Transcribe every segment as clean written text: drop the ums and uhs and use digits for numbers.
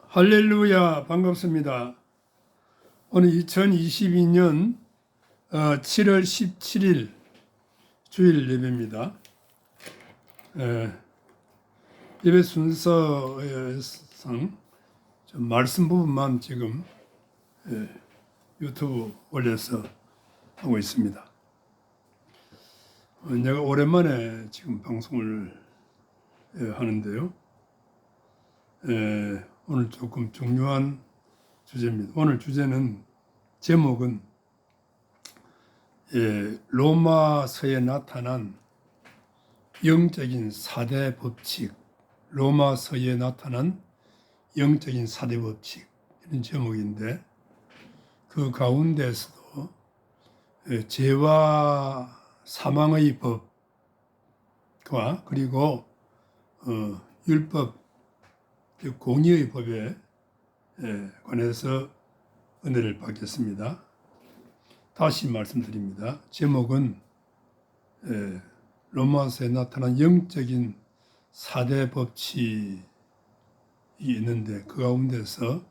할렐루야, 반갑습니다. 오늘 2022년 7월 17일 주일 예배입니다. 예배 순서상 말씀 부분만 지금 유튜브 올려서 하고 있습니다. 내가 오랜만에 지금 방송을 하는데요. 오늘 조금 중요한 주제입니다. 오늘 주제는 제목은 로마서에 나타난 영적인 4대 법칙, 로마서에 나타난 영적인 4대 법칙, 이런 제목인데, 그 가운데서도 죄와 사망의 법과 그리고 율법, 공의의 법에 관해서 은혜를 받겠습니다. 다시 말씀드립니다. 제목은 로마서에 나타난 영적인 4대 법칙이 있는데, 그 가운데서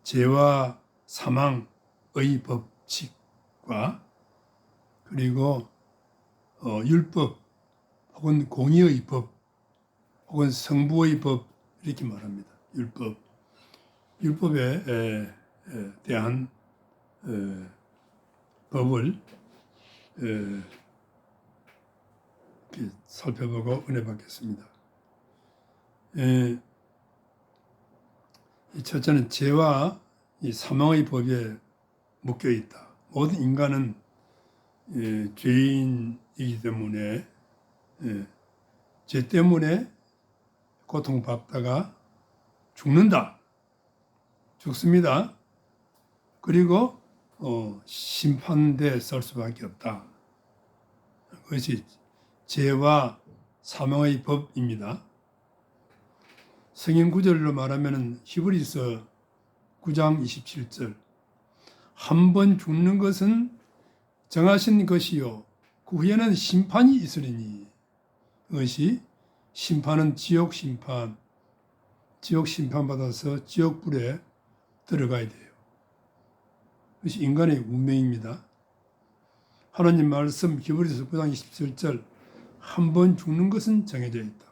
죄와 사망의 법칙과 그리고 율법 혹은 공의의 법 혹은 성부의 법, 이렇게 말합니다. 율법에 대한 법을 살펴보고 은혜 받겠습니다. 이 첫째는 죄와 이 사망의 법에 묶여 있다. 모든 인간은 죄인이기 때문에 죄 때문에 고통받다가 죽습니다. 그리고 심판대에 설 수밖에 없다. 그것이 죄와 사망의 법입니다. 성경 구절로 말하면 히브리서 9장 27절, 한 번 죽는 것은 정하신 것이요 그 후에는 심판이 있으리니, 그것이 심판은 지옥 심판 받아서 지옥불에 들어가야 돼요. 그것이 인간의 운명입니다. 하나님 말씀 히브리서 9장 27절, 한 번 죽는 것은 정해져 있다.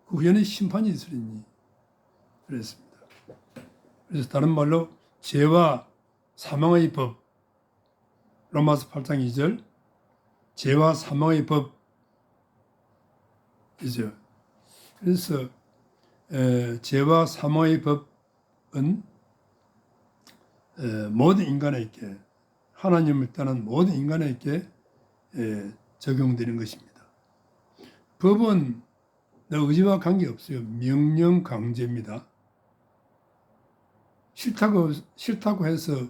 그 후에는 심판이 있으리니 그랬습니다. 그래서 다른 말로 죄와 사망의 법, 로마서 8장 2절, 죄와 사망의 법이죠. 그래서 죄와 사망의 법은 모든 인간에게, 하나님을 떠난 모든 인간에게 적용되는 것입니다. 법은 내 의지와 관계없어요. 명령 강제입니다. 싫다고 해서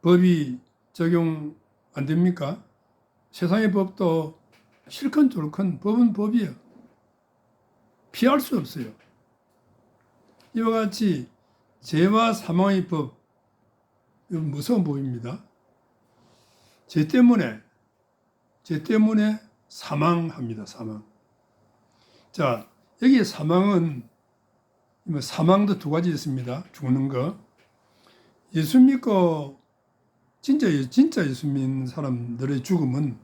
법이 적용 안 됩니까? 세상의 법도 싫건 좋건 법은 법이에요. 피할 수 없어요. 이와 같이 죄와 사망의 법, 이건 무서운 법입니다. 죄 때문에 사망합니다. 사망. 자, 여기에 사망은, 사망도 두 가지 있습니다. 죽는 거. 예수 믿고 진짜 예수 믿는 사람들의 죽음은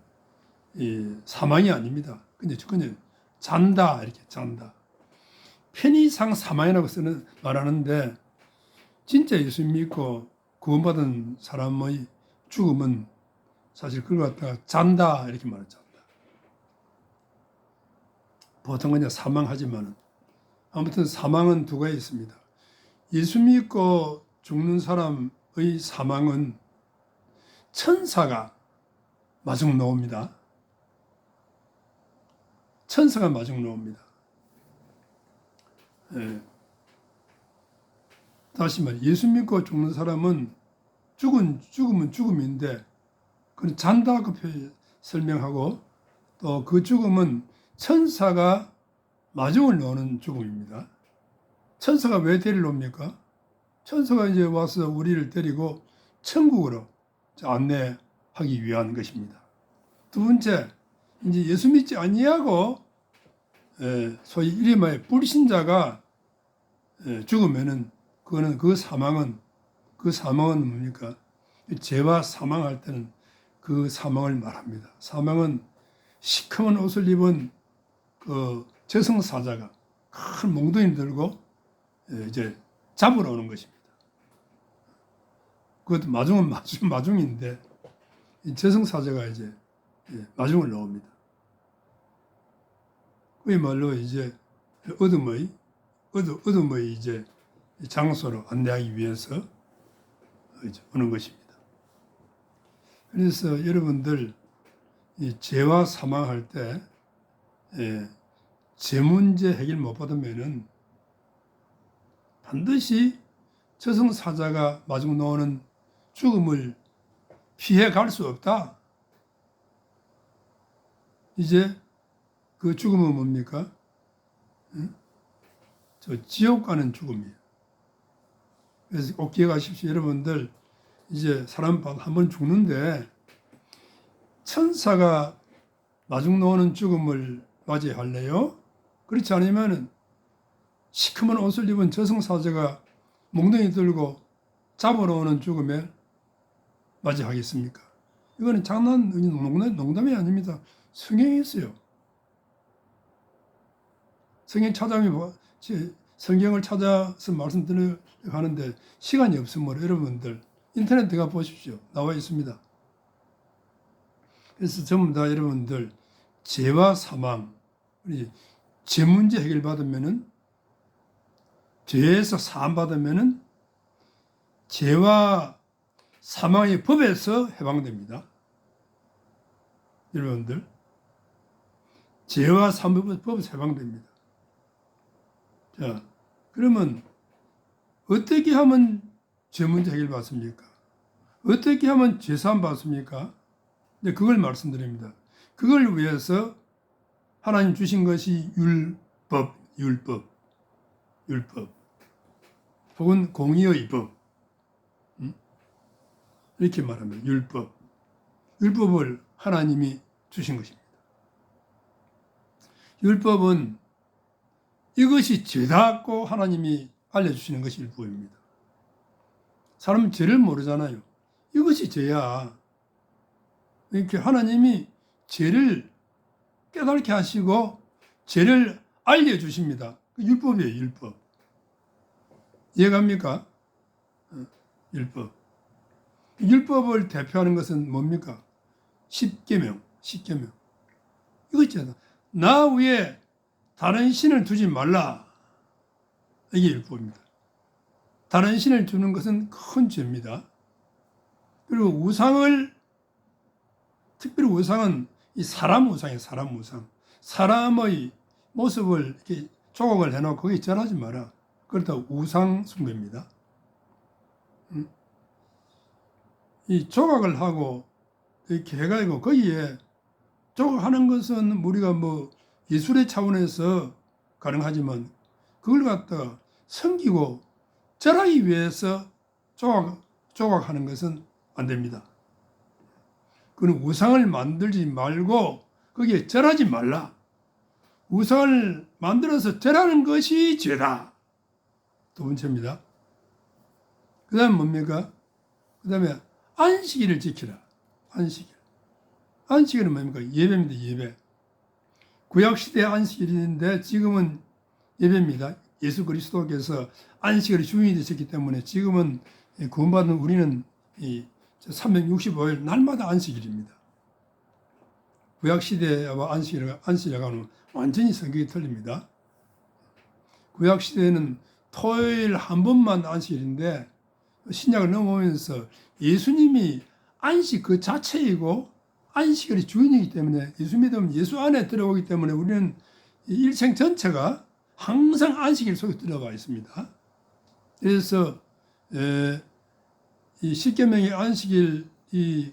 사망이 아닙니다. 그냥 잔다, 이렇게 잔다. 편의상 사망이라고 말하는데, 진짜 예수 믿고 구원받은 사람의 죽음은 사실 그걸 갖다가 잔다, 이렇게 말하죠. 보통 그냥 사망하지만은, 아무튼 사망은 두 가지 있습니다. 예수 믿고 죽는 사람의 사망은 천사가 마중 나옵니다. 천사가 마중 나옵니다. 다시 말해, 예수 믿고 죽는 사람은 죽음은 죽음인데, 그건 잔다고 설명하고, 또 그 죽음은 천사가 마중을 놓는 죽음입니다. 천사가 왜 데리러 옵니까? 천사가 이제 와서 우리를 데리고 천국으로 안내하기 위한 것입니다. 두 번째, 이제 예수 믿지 아니하고 소위 이름의 불신자가 죽으면은 그거는 그 사망은 뭡니까? 죄와 사망할 때는 그 사망을 말합니다. 사망은 시커먼 옷을 입은 그 저승사자가 큰 몽둥이 들고 이제 잡으러 오는 것입니다. 그것도 마중은 마중인데 이 저승사자가 이제 마중을 넣습니다. 그야말로 이제 어둠의 이제 장소로 안내하기 위해서 이제 오는 것입니다. 그래서 여러분들 이 죄와 사망할 때 죄 문제 해결 못 받으면은 반드시 저승사자가 마중 나오는 죽음을 피해 갈 수 없다. 이제 그 죽음은 뭡니까? 저 지옥 가는 죽음이에요. 그래서 꼭 기억하십시오. 여러분들 이제 사람 한번 죽는데 천사가 마중 나오는 죽음을 맞이할래요? 그렇지 않으면 시커먼 옷을 입은 저승사자가 몽둥이 들고 잡으러 오는 죽음에 맞이하겠습니까? 이거는 농담이 아닙니다. 성경에 있어요. 성경을 찾아서 말씀드리려고 하는데 시간이 없으므로 여러분들 인터넷 들어가 보십시오. 나와 있습니다. 그래서 전부 다 여러분들 죄와 사망, 죄 문제 해결받으면은 죄에서 사함 받으면은 죄와 사망의 법에서 해방됩니다. 여러분들 죄와 사망의 법에서 해방됩니다. 자, 그러면 어떻게 하면 죄 문제 해결받습니까? 어떻게 하면 죄 사함 받습니까? 네, 그걸 말씀드립니다. 그걸 위해서 하나님 주신 것이 율법 혹은 공의의 법 이렇게 말합니다. 율법을 하나님이 주신 것입니다. 율법은 이것이 죄다고 하나님이 알려주시는 것이 율법입니다. 사람은 죄를 모르잖아요. 이것이 죄야. 이렇게 하나님이 죄를 깨닫게 하시고 죄를 알려주십니다. 그 율법이에요, 율법. 이해갑니까? 율법. 율법을 대표하는 것은 뭡니까? 십계명. 이거 있잖아. 나 위에 다른 신을 두지 말라. 이게 율법입니다. 다른 신을 두는 것은 큰 죄입니다. 그리고 특별히 우상은 이 사람 우상이에요. 사람의 모습을 이렇게 조각을 해놓고 거기에 절하지 마라. 그렇다고 우상 숭배입니다. 이 조각을 하고 이렇게 해가지고 거기에 조각하는 것은 우리가 뭐 예술의 차원에서 가능하지만 그걸 갖다가 섬기고 절하기 위해서 조각하는 것은 안 됩니다. 그는 우상을 만들지 말고 거기에 절하지 말라. 우상을 만들어서 절하는 것이 죄다. 두 번째입니다. 그 다음에 뭡니까? 그 다음에 안식일을 지키라. 안식일은 뭡니까? 예배입니다. 예배. 구약시대의 안식일인데 지금은 예배입니다. 예수 그리스도께서 안식일의 주인이 되셨기 때문에 지금은 구원받은 우리는 365일 날마다 안식일입니다. 구약시대와 안식일과는 완전히 성격이 틀립니다. 구약시대에는 토요일 한 번만 안식일인데 신약을 넘어오면서 예수님이 안식 그 자체이고 안식일의 주인이기 때문에 예수 믿으면 예수 안에 들어오기 때문에 우리는 일생 전체가 항상 안식일 속에 들어가 있습니다. 그래서 이 십계명의 안식일 이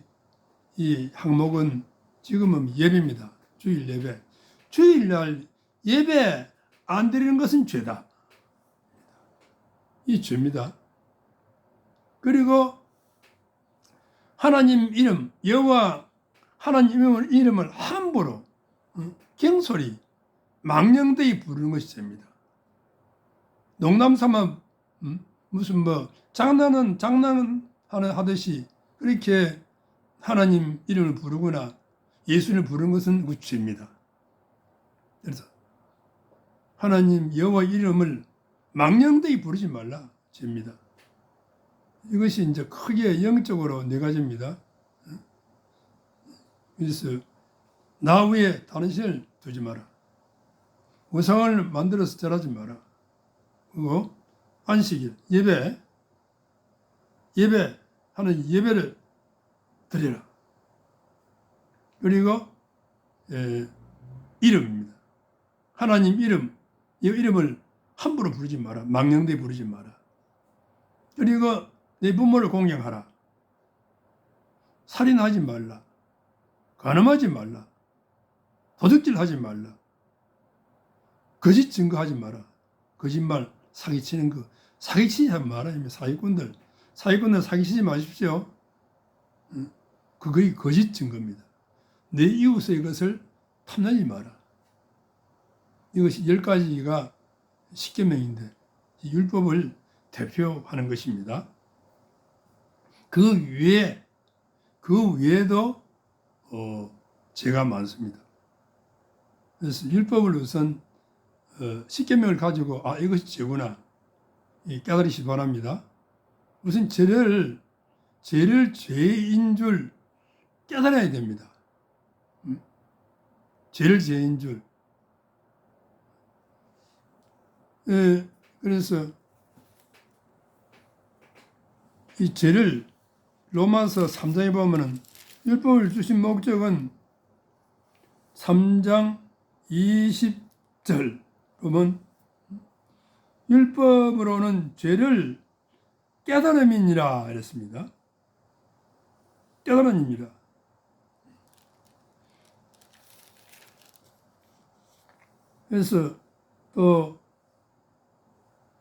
항목은 지금은 예배입니다. 주일 예배. 주일날 예배 안 드리는 것은 죄다. 이 죄입니다. 그리고 하나님 이름 여호와 하나님 이름을 함부로 경솔히 망령되이 부르는 것이 됩니다. 농담삼아 무슨 뭐 장난은 하듯이 그렇게 하나님 이름을 부르거나 예수를 부르는 것은 죄입니다. 그래서 하나님 여호와 이름을 망령되이 부르지 말라 죄입니다. 이것이 이제 크게 영적으로 네 가지입니다. 그래서 나 위에 다른 신을 두지 마라. 우상을 만들어서 절하지 마라. 그리고 안식일, 예배하는 예배를 드리라. 그리고 이름입니다. 하나님 이 이름을 함부로 부르지 마라. 망령되이 부르지 마라. 그리고 내 부모를 공경하라. 살인하지 말라. 간음하지 말라. 도둑질하지 말라. 거짓 증거하지 마라. 거짓말, 사기치는 거. 사기치지 마라. 사기꾼들 사기치지 마십시오. 그거의 거짓 증거입니다. 내 이웃의 것을 탐내지 마라. 이것이 10가지가 십계명인데 율법을 대표하는 것입니다. 그 외에도 죄가 많습니다. 그래서 율법을 우선 십계명을 가지고 이것이 죄구나 깨달으시기 바랍니다. 우선 죄를 죄인 줄 깨달아야 됩니다. 죄를 죄인 줄. 그래서 이 죄를 로마서 3장에 보면은 율법을 주신 목적은 3장 20절 보면 율법으로는 죄를 깨달음이니라 이랬습니다. 깨달음입니다. 그래서 또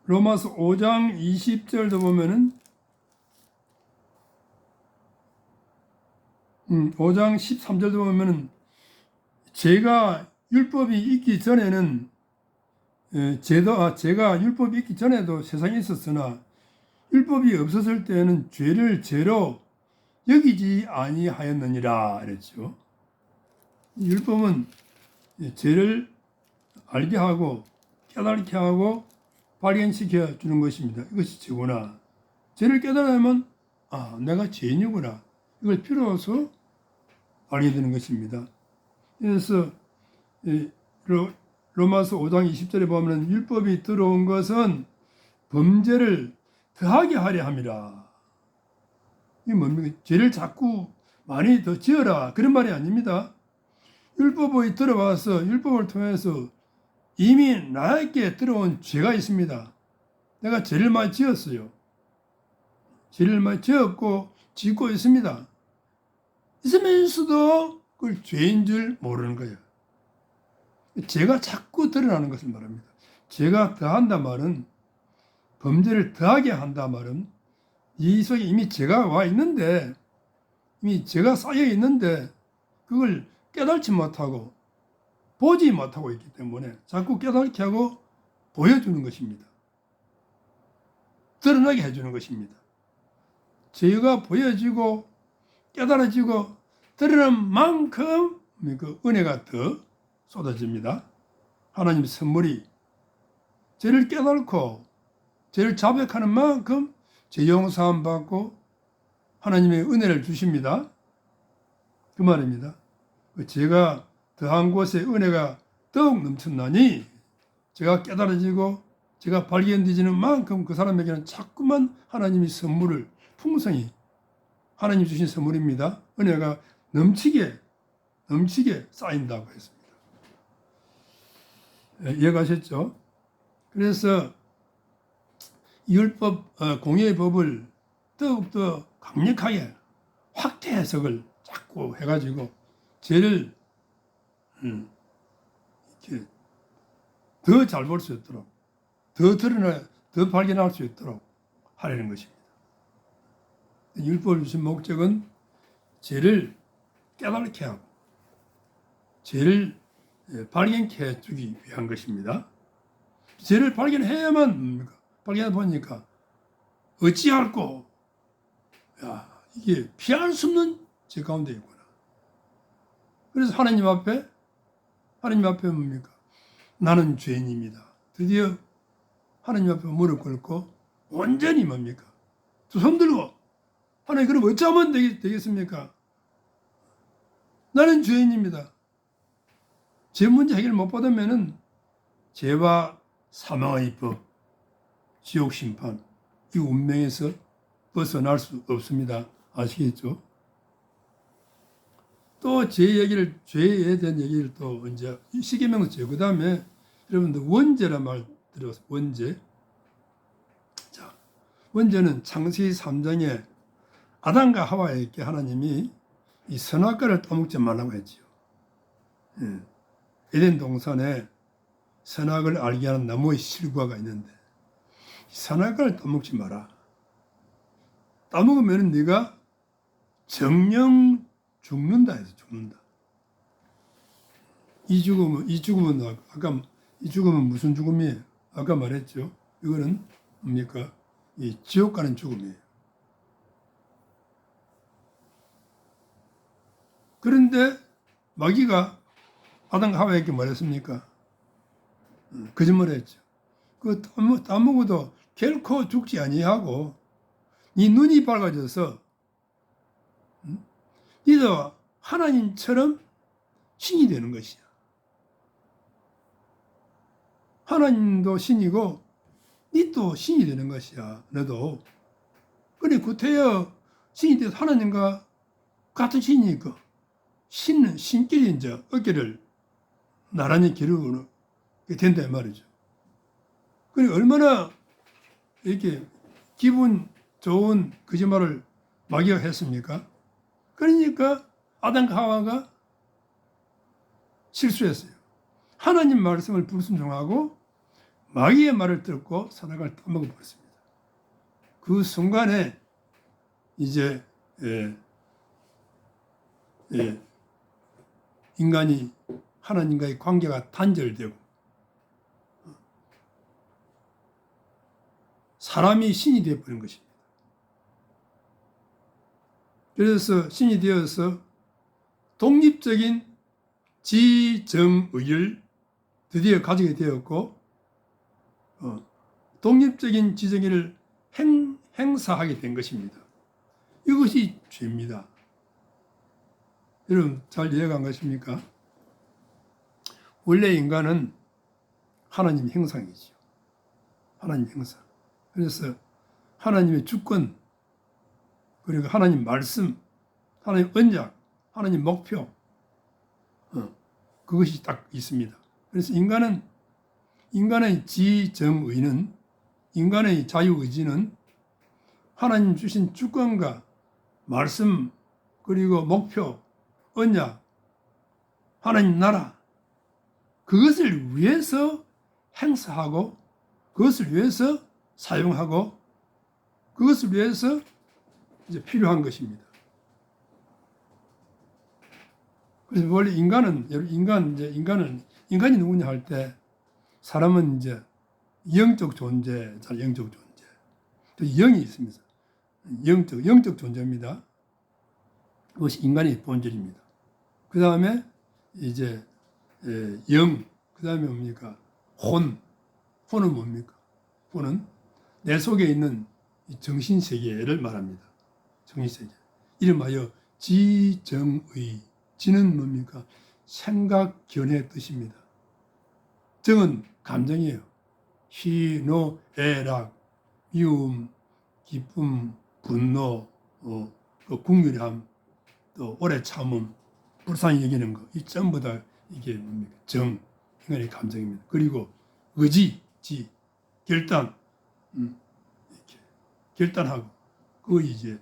로마서 5장 20절도 보면은 5장 13절도 보면은 죄가 율법이 있기 전에는 죄가 율법이 있기 전에도 세상에 있었으나 율법이 없었을 때는 죄를 죄로 여기지 아니하였느니라 그랬죠. 율법은 죄를 알게 하고 깨닫게 하고 발견시켜 주는 것입니다. 이것이 죄구나. 죄를 깨달으면 내가 죄인이구나. 이걸 비로소 알게 되는 것입니다. 그래서 로마서 5장 20절에 보면 율법이 들어온 것은 범죄를 더하게 하려 함이라. 이게 뭡니까? 죄를 자꾸 많이 더 지어라. 그런 말이 아닙니다. 율법이 들어와서 율법을 통해서 이미 나에게 들어온 죄가 있습니다. 내가 죄를 많이 지었어요. 죄를 많이 지었고 짓고 있습니다. 있으면서도 그걸 죄인 줄 모르는 거예요. 죄가 자꾸 드러나는 것을 말합니다. 죄가 더한다 말은 범죄를 더하게 한다 말은 이 속에 이미 죄가 와 있는데 이미 죄가 쌓여 있는데 그걸 깨닫지 못하고 보지 못하고 있기 때문에 자꾸 깨닫게 하고 보여주는 것입니다. 드러나게 해주는 것입니다. 죄가 보여지고 깨달아지고 드러난 만큼 그 은혜가 더 쏟아집니다. 하나님의 선물이 죄를 깨닫고 죄를 자백하는 만큼 죄 용서함 받고 하나님의 은혜를 주십니다. 그 말입니다. 죄가 더한 곳에 은혜가 더욱 넘쳤나니 제가 깨달아지고 제가 발견되지는 만큼 그 사람에게는 자꾸만 하나님의 선물을 풍성히 하나님 주신 선물입니다. 은혜가 넘치게 쌓인다고 했습니다. 이해가셨죠? 그래서 율법, 공의의 법을 더욱더 강력하게 확대 해석을 자꾸 해가지고 죄를 이렇게 더 잘 볼 수 있도록 더 발견할 수 있도록 하려는 것입니다. 율법을 주신 목적은 죄를 깨닫게 하고 죄를 발견케 해주기 위한 것입니다. 죄를 발견해야만 뭡니까? 발견해 보니까 어찌할꼬? 야, 이게 피할 수 없는 죄 가운데 있구나. 그래서 하나님 앞에 뭡니까? 나는 죄인입니다. 드디어 하나님 앞에 무릎 꿇고 온전히 뭡니까? 두 손 들고 하나님 그럼 어쩌면 되겠습니까? 나는 죄인입니다. 죄 문제 해결 못 받으면은 죄와 사망의 법, 지옥 심판, 이 운명에서 벗어날 수 없습니다. 아시겠죠? 또 죄에 대한 얘기를 또 이제 시계명서 그 다음에 여러분들 원죄란 말 들어서 원죄. 자, 원죄는 창세기 3장에 아담과 하와에게 하나님이 이 선악과를 따먹지 말라고 했지요. 에덴 동산에 선악을 알게 하는 나무의 실과가 있는데 선악과를 따먹지 마라. 따먹으면 네가 정령 죽는다 해서 죽는다. 이 죽음은 아까 이 죽음은 무슨 죽음이에요? 아까 말했죠. 이거는 뭡니까? 이 지옥 가는 죽음이에요. 그런데 마귀가 아담과 하와에게 말했습니까? 거짓말했죠. 그 따먹어도 결코 죽지 아니하고 네 눈이 밝아져서 너도 하나님처럼 신이 되는 것이야. 하나님도 신이고 너도 신이 되는 것이야. 너도. 그래 구태여 신이 돼서 하나님과 같은 신이니까 신은 신끼리 이제 어깨를 나란히 기르고 된다 이 말이죠. 그러니까 얼마나 이렇게 기분 좋은 거짓말을 마귀가 했습니까? 그러니까 아담과 하와가 실수했어요. 하나님 말씀을 불순종하고 마귀의 말을 듣고 선악을 따먹어 버렸습니다. 그 순간에 이제 인간이 하나님과의 관계가 단절되고 사람이 신이 되어버린 것입니다. 그래서 신이 되어서 독립적인 지정의를 드디어 가지게 되었고 독립적인 지정의를 행사하게 된 것입니다. 이것이 죄입니다. 여러분 잘 이해가 안 가십니까? 원래 인간은 하나님 형상이죠. 하나님 형상. 그래서 하나님의 주권, 그리고 하나님 말씀, 하나님 언약, 하나님 목표, 그것이 딱 있습니다. 그래서 인간의 지정의는, 인간의 자유의지는 하나님 주신 주권과 말씀, 그리고 목표, 언약, 하나님 나라, 그것을 위해서 행사하고, 그것을 위해서 사용하고, 그것을 위해서 이제 필요한 것입니다. 그래서 원래 인간이 누구냐 할 때, 사람은 이제 영적 존재잖아요. 영적 존재. 또 영이 있습니다. 영적 존재입니다. 그것이 인간의 본질입니다. 그 다음에 이제 영, 그 다음에 뭡니까? 혼은 뭡니까? 혼은 내 속에 있는 정신세계를 말합니다. 정신세계. 이름하여 지정의. 지는 뭡니까? 생각, 견해의 뜻입니다. 정은 감정이에요. 희노애락, 미움, 기쁨, 분노, 긍휼함, 또 오래 참음, 불쌍히 여기는 거. 이 전부 다 이게 뭡니까? 정, 인간의 감정입니다. 그리고 의지, 결단, 이렇게 결단하고, 그거 이제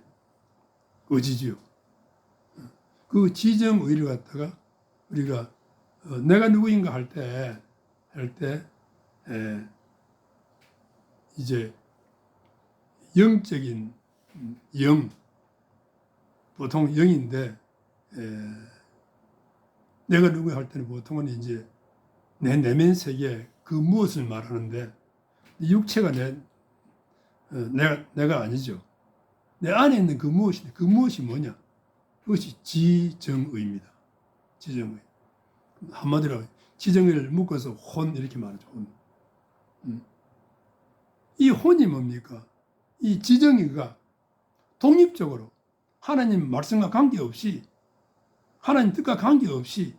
의지지요. 그 지정의를 갖다가 우리가 내가 누구인가 할 때 이제 영적인 영, 보통 영인데 내가 누구야 할 때는 보통은 이제 내 내면 세계 그 무엇을 말하는데 육체가 내가 아니죠. 내 안에 있는 그 무엇이 뭐냐? 그것이 지정의입니다. 지정의. 한마디로 지정의를 묶어서 혼 이렇게 말하죠. 혼. 이 혼이 뭡니까? 이 지정의가 독립적으로 하나님 말씀과 관계없이 하나님 뜻과 관계없이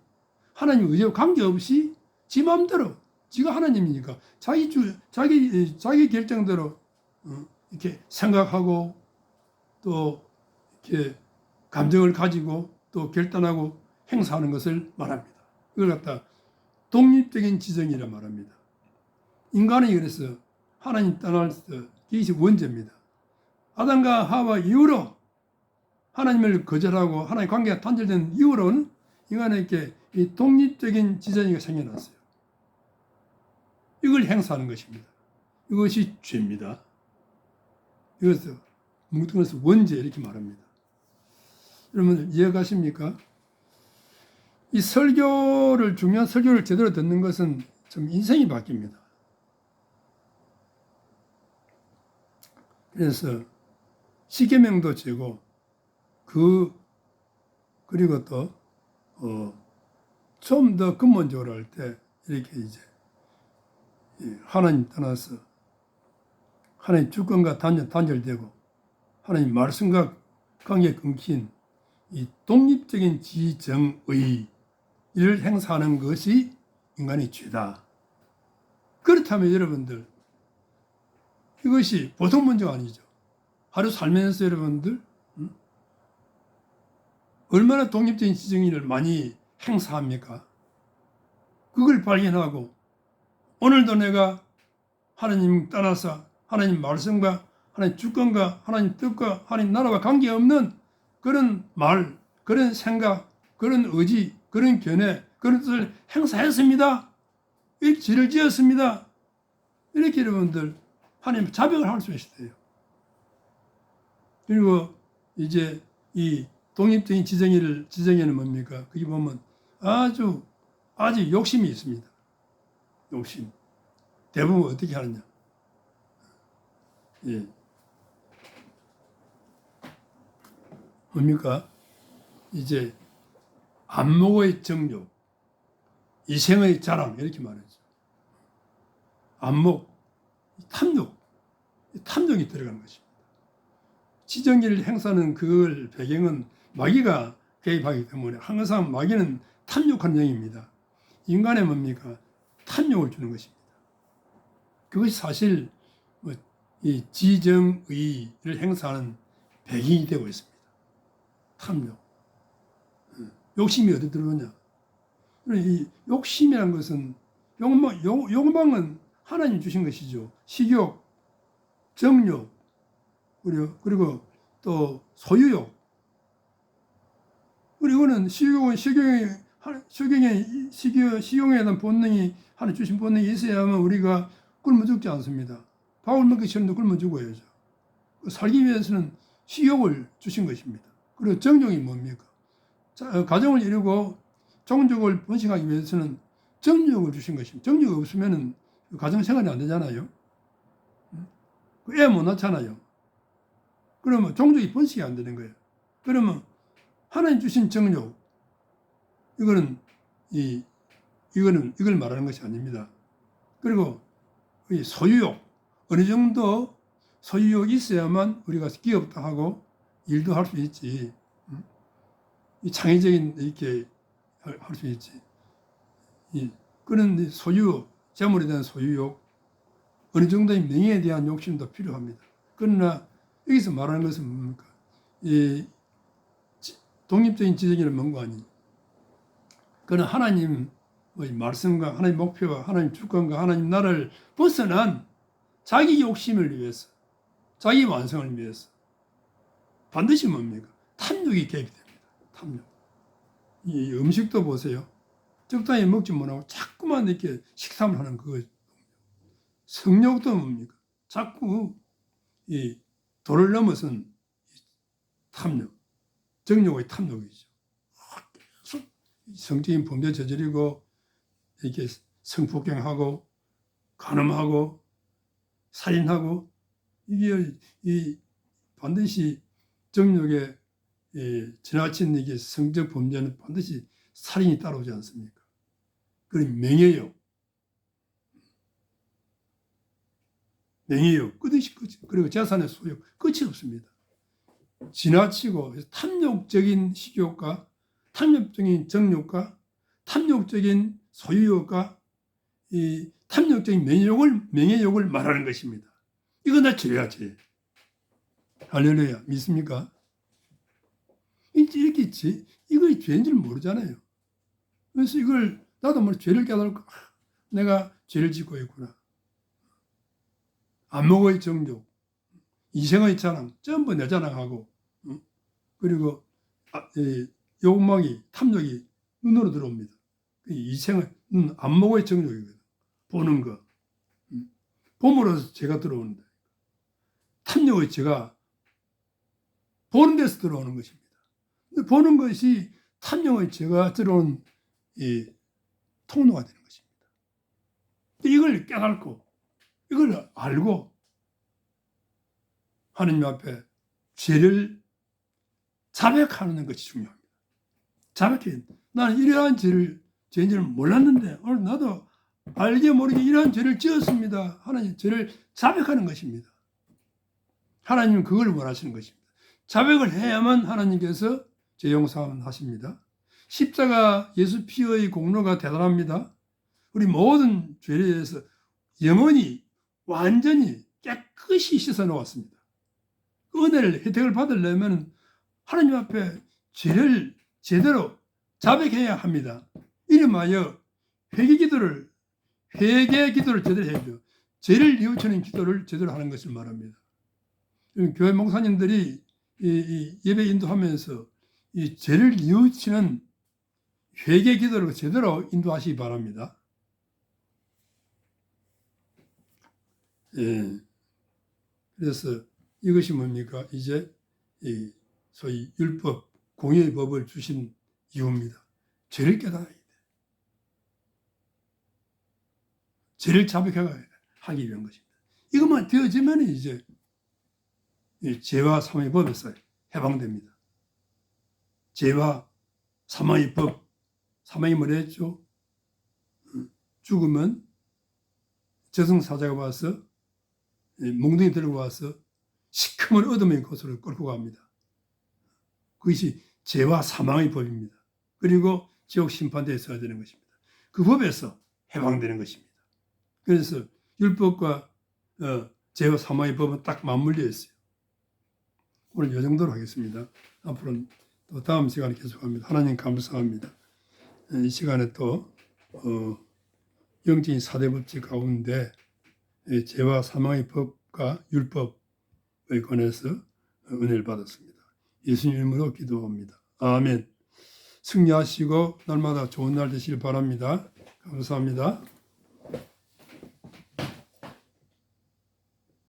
하나님 의지와 관계없이 지 마음대로 지가 하나님이니까 자기 결정대로 이렇게 생각하고 또 이렇게 감정을 가지고 또 결단하고 행사하는 것을 말합니다. 이걸 갖다 독립적인 지정이라 말합니다. 인간이 그래서 하나님 떠날 때 이것이 원죄입니다. 아담과 하와 이후로 하나님을 거절하고 하나님 관계가 단절된 이후로는 인간에게 이 독립적인 지정이 생겨났어요. 이걸 행사하는 것입니다. 이것이 죄입니다. 이것을 뭉뚱그려서 원죄 이렇게 말합니다. 여러분 이해가십니까? 이 중요한 설교를 제대로 듣는 것은 좀 인생이 바뀝니다. 그래서 십계명도 죄고 그리고 또 좀 더 근본적으로 할 때 이렇게 이제 하나님 떠나서 하나님 주권과 단절되고 하나님 말씀과 관계 끊긴 이 독립적인 지정의를 행사하는 것이 인간의 죄다. 그렇다면 여러분들 이것이 보통 문제가 아니죠. 하루 살면서 여러분들 얼마나 독립적인 지정의를 많이 행사합니까? 그걸 발견하고 오늘도 내가 하나님 떠나서 하나님 말씀과 하나님 주권과 하나님 뜻과 하나님 나라와 관계없는 그런 말, 그런 생각, 그런 의지, 그런 견해, 그런 뜻을 행사했습니다. 이렇게 죄를 지었습니다. 이렇게 여러분들 하나님 자백을 할 수 있어요. 그리고 이제 이 독립적인 지정에는 뭡니까? 거기 보면 아주 욕심이 있습니다. 욕심. 대부분 어떻게 하느냐? 예. 뭡니까? 이제 안목의 정욕, 이생의 자랑 이렇게 말하죠. 안목, 탐욕이 들어가는 것입니다. 지정의를 행사하는 그걸 배경은 마귀가 개입하기 때문에 항상 마귀는 탐욕하는 영입니다. 인간의 뭡니까? 탐욕을 주는 것입니다. 그것이 사실 이 지정의를 행사하는 배경이 되고 있습니다. 탐욕. 욕심이 어디 들어오냐? 이 욕심이라는 것은 욕망은 하나님 주신 것이죠. 식욕, 정욕, 그리고 또 소유욕. 그리고는 식용에 대한 본능이 하나님 주신 본능이 있어야만 우리가 굶어 죽지 않습니다. 밥을 먹기 싫은데 굶어 죽어야죠. 살기 위해서는 식욕을 주신 것입니다. 그리고 정욕이 뭡니까? 가정을 이루고 종족을 번식하기 위해서는 정욕을 주신 것입니다. 정욕이 없으면 가정 생활이 안 되잖아요. 애 못 낳잖아요. 그러면 종족이 번식이 안 되는 거예요. 그러면 하나님 주신 정욕, 이걸 말하는 것이 아닙니다. 그리고 이 소유욕, 어느 정도 소유욕이 있어야만 우리가 기업도 하고 일도 할 수 있지. 이 창의적인 이렇게 할 수 있지. 그런 소유욕, 재물에 대한 소유욕, 어느 정도의 명예에 대한 욕심도 필요합니다. 그러나 여기서 말하는 것은 뭡니까? 독립적인 지정의는 뭔가 아니. 그는 하나님의 말씀과 하나님 목표와 하나님 주권과 하나님 나라를 벗어난 자기 욕심을 위해서, 자기 완성을 위해서 반드시 뭡니까? 탐욕이 개입이 됩니다. 탐욕. 이 음식도 보세요. 적당히 먹지 못하고 자꾸만 이렇게 식탐을 하는 그거. 성욕도 뭡니까? 자꾸 이 도를 넘어선 탐욕, 정욕의 탐욕이죠. 성적인 범죄 저지르고 이렇게 성폭행하고 간음하고 살인하고 이게 이 반드시 정욕에 지나친 이게 성적 범죄는 반드시 살인이 따라오지 않습니까? 그리고 명예욕, 끝이 그리고 재산의 소욕 끝이 없습니다. 지나치고 탐욕적인 식욕과 탐욕적인 정욕과 탐욕적인 소유욕과 이 탐욕적인 명예욕을 말하는 것입니다. 이거 다 죄야, 죄. 할렐루야. 믿습니까? 이렇게 이거 죄인 줄 모르잖아요. 그래서 이걸 나도 뭐 죄를 깨달고 내가 죄를 짓고 있구나. 안목의 정욕, 이생의 자랑, 전부 내 자랑하고, 그리고 욕망이, 탐욕이 눈으로 들어옵니다. 이생의 안목의 정욕이거든. 보는 거. 봄으로서 죄가 들어오는데, 탐욕의 죄가 보는 데서 들어오는 것입니다. 근데 보는 것이 탐욕의 죄가 들어온 이 통로가 되는 것입니다. 이걸 깨닫고, 이걸 알고, 하느님 앞에 죄를 자백하는 것이 중요합니다. 자백해. 나는 이러한 죄인 줄 몰랐는데, 오늘 나도 알게 모르게 이러한 죄를 지었습니다. 하나님, 죄를 자백하는 것입니다. 하나님은 그걸 원하시는 것입니다. 자백을 해야만 하나님께서 죄 용서를 하십니다. 십자가 예수 피의 공로가 대단합니다. 우리 모든 죄에 대해서 영원히 완전히 깨끗이 씻어 놓았습니다. 그 은혜를 혜택을 받으려면 하나님 앞에 죄를 제대로 자백해야 합니다. 이름하여 회개 기도를 제대로 해야죠. 죄를 뉘우치는 기도를 제대로 하는 것을 말합니다. 교회 목사님들이 이 예배 인도하면서 이 죄를 뉘우치는 회개 기도를 제대로 인도하시기 바랍니다. 예. 그래서 이것이 뭡니까? 이제 이 소위 율법, 공의의 법을 주신 이유입니다. 죄를 깨달아야 돼. 죄를 자백하기 위한 것입니다. 이것만 되어지면 이제 죄와 사망의 법에서 해방됩니다. 죄와 사망의 법, 사망이 뭐라 했죠? 죽으면 저승사자가 와서 몽둥이 들고 와서 시커먼 어둠의 곳으로 끌고 갑니다. 그것이 죄와 사망의 법입니다. 그리고 지옥 심판대에 서야 되는 것입니다. 그 법에서 해방되는 것입니다. 그래서 율법과 죄와 사망의 법은 딱 맞물려 있어요. 오늘 이 정도로 하겠습니다. 앞으로는 또 다음 시간에 계속합니다. 하나님 감사합니다. 이 시간에 또 영적인 4대 법칙 가운데 죄와 사망의 법과 율법에 관해서 은혜를 받았습니다. 예수님 이름으로 기도합니다. 아멘. 승리하시고 날마다 좋은 날 되시길 바랍니다. 감사합니다.